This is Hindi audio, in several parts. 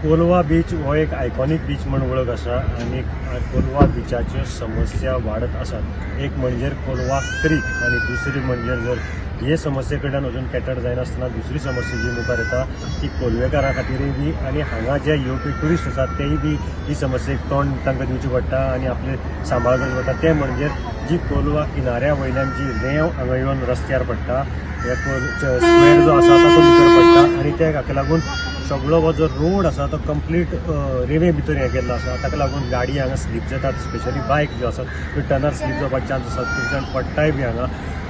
कोलवा बीच हो एक आयकॉनिक बीच म्हणून वळख आसा आणि कोलवा बिचाच्यो समस्या वाढत आसात। एक म्हणजे कोलवा क्रीक आणि दुसरी म्हणजे जर हे समस्ये कडल्यान अजून कॅटर जायनासतना दुसरी समस्या जी मुखार येता ती कोलवेकारां खातीरय बी आणि हांगा जे येवपी ट्युरिस्ट आसात तेय बी ही समस्येक तोंड तांकां दिवचें पडटा आणि आपले सांबाळ करचो पडटा। ते म्हणजे जी कोलवा किनाऱ्या वयल्यान जी रेंव हांगा येवन रस्त्यार पडटा, हे स्क्वेअर जो आसा तो भितर पडटा आणि त्या हाका लागून सगळो हो जो रोड आसा तो कंप्लीट रेवे भितर हे केल्लो आसा। ताका लागून गाडी हांगा स्लीप जातात, स्पेशली बायक ज्यो आसात त्यो टर्नर स्लीप जावपाचे चान्स आसात, थंयच्यान पडटाय बी हांगा।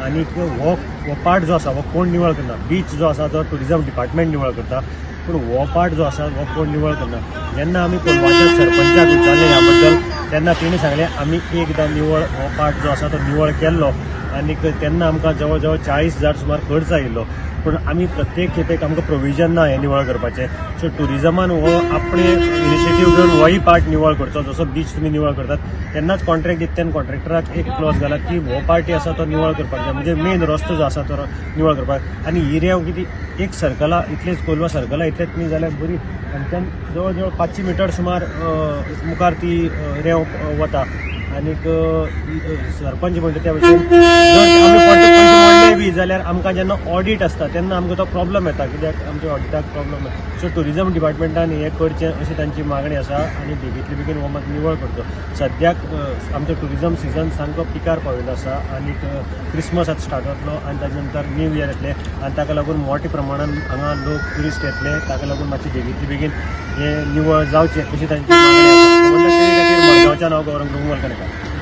आणि हो पार्ट जो आसा हो कोण निवळ करना, बीच जो आसा तो टुरिझम डिपार्टमेंट निवळ करता, पूण हो पार्ट जो आसा हो कोण निवळ करना। जेन्ना आमी कोलवाच्या सरपंचाक विचारले ह्या बद्दल तेन्ना तेणी सांगले आमी एकदां निवळ हो पार्ट जो आसा तो निवळ केल्लो आणि तेन्ना आमकां जवळ जवळ 40,000 सुमार खर्च आयिल्लो, पूण आमी प्रत्येक खेपेक आमकां प्रोविजन ना हे निवळ करपाचें। सो टुरिझमान हो आपणे इनिशिएटीव घेवन होय पार्ट निवळ करचो। जसो बीच तुमी निवळ करतात तेन्नाच कॉन्ट्रॅक्ट दिता तेन्ना कॉन्ट्रॅक्टराक एक क्लॉज घालात की हो पार्टी आसा तो निवळ करपाक जाय, म्हणजे मेन रस्तो जो आसा तो निवळ करपाक। आणि ही रेंव कितें एक सर्कला इतलेच कोलवा सर्कला इतलेच न्ही जाल्यार बरी हांगच्यान जवळ जवळ 500 मीटर सुमार मुखार ती रेंव वता। आणि सरपंच म्हणटा त्या भशेन जर आमी पयशे बी जाल्यार आमकां जेन्ना ऑडिट आसता तेन्ना आमकां तो प्रॉब्लम येता, कित्याक आमच्या ऑडिटाक प्रॉब्लम येता। सो टुरिझम डिपार्टमेंटान हें करचें अशी तांची मागणी आसा आणि बेगींतले बेगीन हो मात निवळ करचो। सद्याक आमचो टुरिझम सिजन सामको पिकार पाविल्लो आसा आणि क्रिसमस आतां स्टार्ट जातलो आणि ताजे नंतर न्यू इयर येतले आणि ताका लागून मोठ्या प्रमाणान हांगा लोक ट्युरिस्ट येतले। ताका लागून मातशें बेगींतले बेगीन हे निवळ जावचें अशी तांची मागणी आसा। मडगांवच्यान हांव गौरंग वलकरकार।